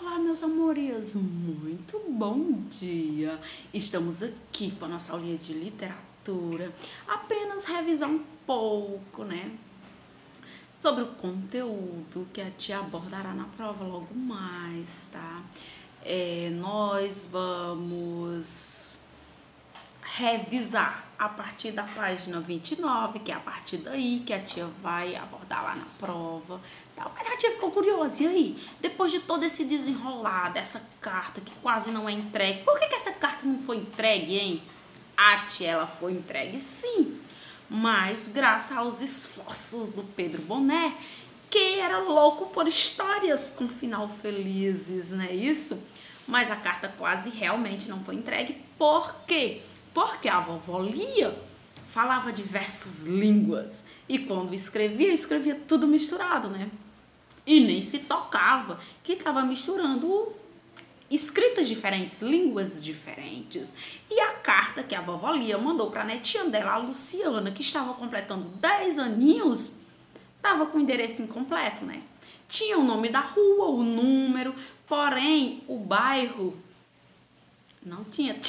Olá, meus amores, muito bom dia! Estamos aqui com a nossa aulinha de literatura, apenas revisar um pouco, né, sobre o conteúdo que a tia abordará na prova logo mais, tá? Nós vamos revisar a partir da página 29, que é a partir daí que a tia vai abordar lá na prova, tá? Mas a tia ficou curiosa, e aí? Depois de todo esse desenrolar dessa carta que quase não é entregue, por que essa carta não foi entregue, hein? A tia, ela foi entregue sim, mas graças aos esforços do Pedro Boné, que era louco por histórias com final felizes, não é isso? Mas a carta quase realmente não foi entregue. Por quê? Porque a vovó Lia falava diversas línguas e quando escrevia tudo misturado, né? E nem se tocava que estava misturando escritas diferentes, línguas diferentes. E a carta que a vovó Lia mandou para a netinha dela, a Luciana, que estava completando 10 aninhos, estava com o endereço incompleto, né? Tinha o nome da rua, o número, porém o bairro não tinha.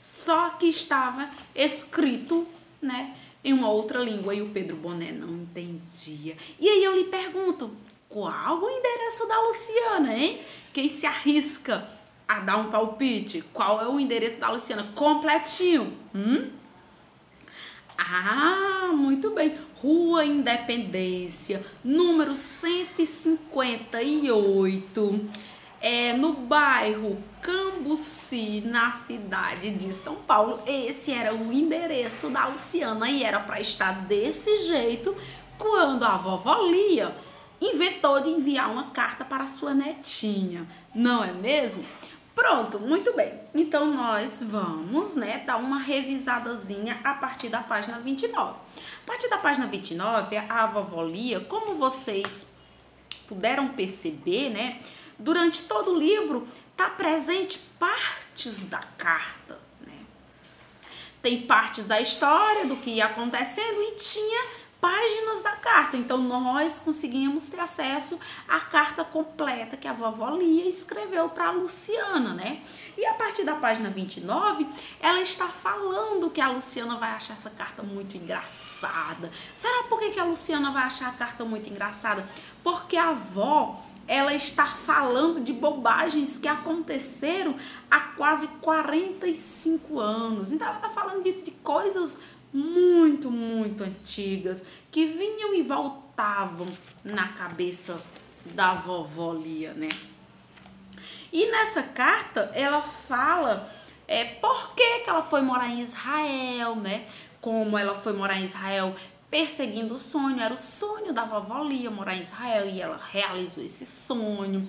Só que estava escrito, né, em uma outra língua e o Pedro Boné não entendia. E aí eu lhe pergunto, qual o endereço da Luciana, hein? Quem se arrisca a dar um palpite? Qual é o endereço da Luciana completinho? Ah, muito bem. Rua Independência, número 158, no bairro Cambuci, na cidade de São Paulo. Esse era o endereço da Luciana e era para estar desse jeito quando a vovó Lia inventou de enviar uma carta para sua netinha, não é mesmo? Pronto, muito bem. Então, nós vamos, né, dar uma revisadazinha a partir da página 29. A partir da página 29, a vovó Lia, como vocês puderam perceber, né, durante todo o livro, tá presente partes da carta, né? Tem partes da história, do que ia acontecendo e tinha páginas da carta, então nós conseguimos ter acesso à carta completa que a vovó Lia escreveu para a Luciana, né? E a partir da página 29, ela está falando que a Luciana vai achar essa carta muito engraçada. Será por que a Luciana vai achar a carta muito engraçada? Porque a avó, ela está falando de bobagens que aconteceram há quase 45 anos. Então ela está falando de coisas muito antigas que vinham e voltavam na cabeça da vovó Lia, né? E nessa carta ela fala por que ela foi morar em Israel, né? Como ela foi morar em Israel perseguindo o sonho, era o sonho da vovó Lia morar em Israel e ela realizou esse sonho.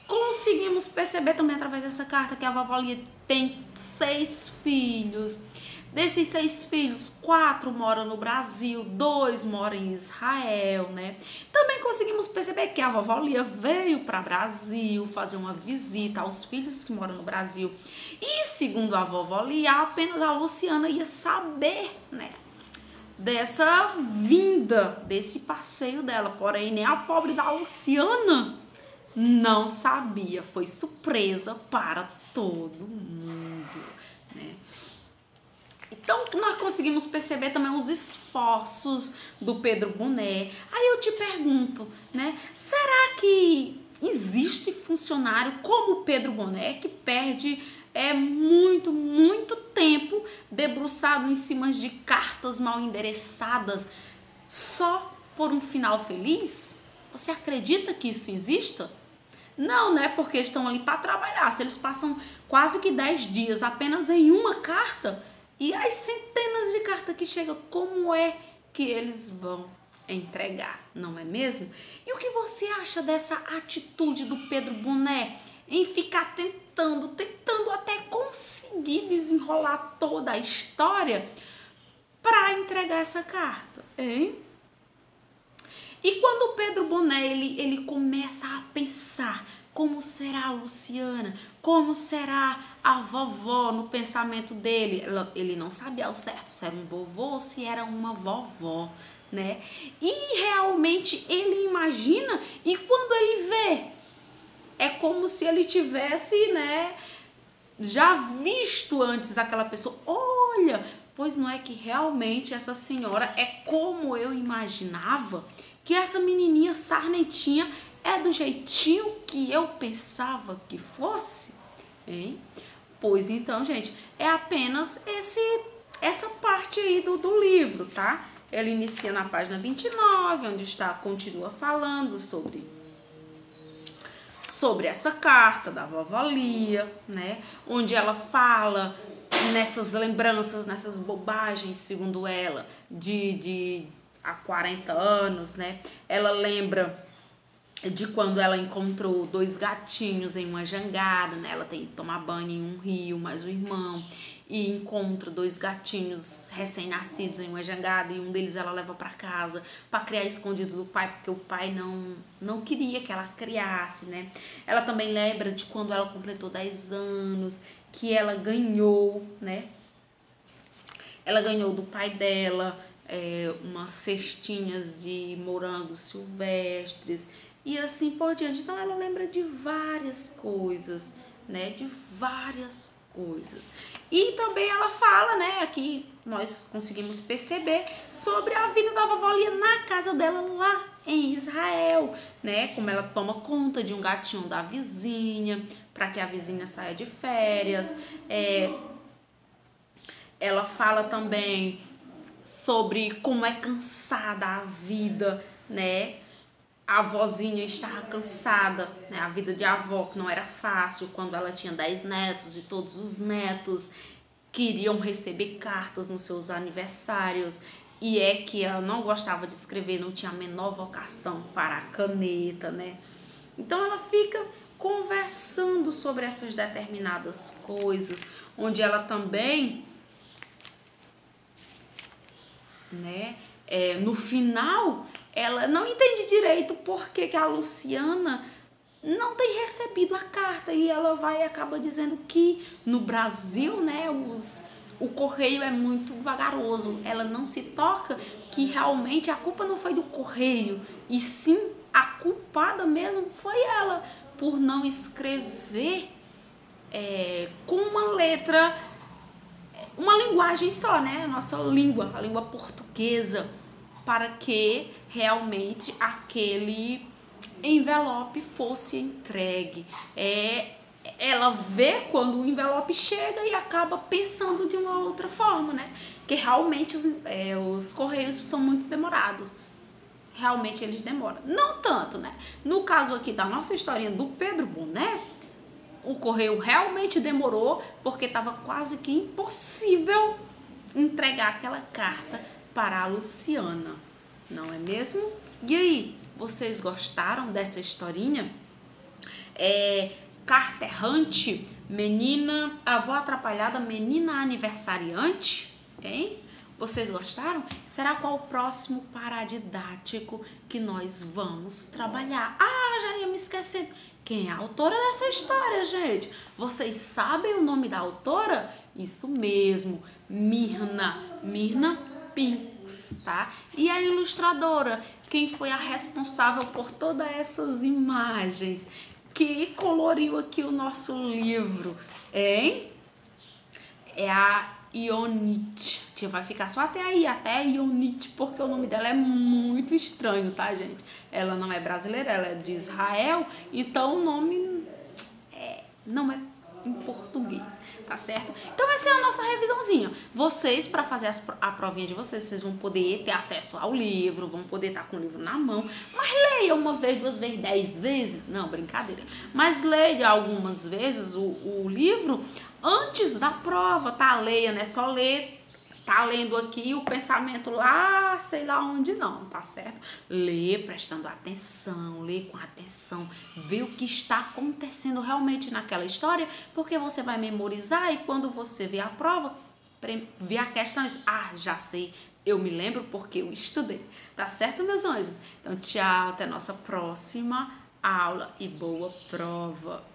Conseguimos perceber também através dessa carta que a vovó Lia tem 6 filhos. Desses 6 filhos, 4 moram no Brasil, 2 moram em Israel, né? Também conseguimos perceber que a vovó Lia veio para o Brasil fazer uma visita aos filhos que moram no Brasil. E segundo a vovó Lia, apenas a Luciana ia saber, né, dessa vinda, desse passeio dela. Porém, nem a pobre da Luciana não sabia. Foi surpresa para todo mundo, né? Então, nós conseguimos perceber também os esforços do Pedro Boné. Aí eu te pergunto, né? Será que existe funcionário como o Pedro Boné que perde muito tempo debruçado em cima de cartas mal endereçadas só por um final feliz? Você acredita que isso exista? Não, né? Porque eles estão ali para trabalhar. Se eles passam quase que 10 dias apenas em uma carta, e as centenas de cartas que chegam, como é que eles vão entregar, não é mesmo? E o que você acha dessa atitude do Pedro Boné em ficar tentando até conseguir desenrolar toda a história para entregar essa carta, hein? E quando o Pedro Boné ele começa a pensar como será a Luciana, como será a vovó no pensamento dele, ele não sabia ao certo se era um vovô ou se era uma vovó, né? E realmente ele imagina, e quando ele vê, é como se ele tivesse, né, já visto antes aquela pessoa. Olha, pois não é que realmente essa senhora é como eu imaginava, que essa menininha sarnetinha é do jeitinho que eu pensava que fosse, hein? Pois então, gente, é apenas essa parte aí do livro, tá? Ela inicia na página 29, onde continua falando sobre essa carta da vovó Lia, né? Onde ela fala nessas lembranças, nessas bobagens, segundo ela, de há 40 anos, né? Ela lembra de quando ela encontrou 2 gatinhos em uma jangada, né? Ela tem que tomar banho em um rio, mais o irmão, e encontra 2 gatinhos recém-nascidos em uma jangada, e um deles ela leva para casa para criar escondido do pai, porque o pai não queria que ela criasse, né? Ela também lembra de quando ela completou 10 anos, que ela ganhou, né? Ela ganhou do pai dela umas cestinhas de morangos silvestres, e assim por diante. Então ela lembra de várias coisas, né? De várias coisas. E também ela fala, né? Aqui nós conseguimos perceber sobre a vida da vovó Lia na casa dela lá em Israel, né? Como ela toma conta de um gatinho da vizinha, para que a vizinha saia de férias. Ela fala também sobre como é cansada a vida, né? A avózinha estava cansada, né? A vida de avó, que não era fácil, quando ela tinha 10 netos e todos os netos queriam receber cartas nos seus aniversários, e que ela não gostava de escrever, não tinha a menor vocação para a caneta, né? Então ela fica conversando sobre essas determinadas coisas, onde ela também, né, no final, ela não entende direito por que a Luciana não tem recebido a carta, e ela vai e acaba dizendo que no Brasil, né, o correio é muito vagaroso. Ela não se toca que realmente a culpa não foi do correio, e sim a culpada mesmo foi ela por não escrever com uma letra, uma linguagem só, né, a nossa língua, a língua portuguesa, para que realmente aquele envelope fosse entregue. Ela vê quando o envelope chega e acaba pensando de uma outra forma, né? Porque realmente os correios são muito demorados. Realmente eles demoram. Não tanto, né? No caso aqui da nossa historinha do Pedro Boné, o correio realmente demorou porque estava quase que impossível entregar aquela carta para a Luciana, não é mesmo? E aí, vocês gostaram dessa historinha? Carta errante, menina, avó atrapalhada, menina aniversariante, hein? Vocês gostaram? Será qual o próximo paradidático que nós vamos trabalhar? Ah, já ia me esquecendo. Quem é a autora dessa história, gente? Vocês sabem o nome da autora? Isso mesmo, Myrna Pinks, tá? E a ilustradora, quem foi a responsável por todas essas imagens que coloriu aqui o nosso livro, hein? É a Ionit. Vai ficar só até aí, até Ionit, porque o nome dela é muito estranho, tá, gente? Ela não é brasileira, ela é de Israel, então o nome não é em português, tá certo? Então essa é a nossa revisãozinha. Vocês, para fazer a provinha de vocês vão poder ter acesso ao livro, vão poder estar com o livro na mão, mas leia uma vez, 2 vezes, 10 vezes, não, brincadeira, mas leia algumas vezes o livro antes da prova, tá? Leia, não é só ler, tá lendo aqui o pensamento lá, sei lá onde não, tá certo? Lê prestando atenção, lê com atenção, vê o que está acontecendo realmente naquela história, porque você vai memorizar e quando você vê a prova, vê as questões, já sei, eu me lembro porque eu estudei, tá certo, meus anjos? Então, tchau, até a nossa próxima aula e boa prova!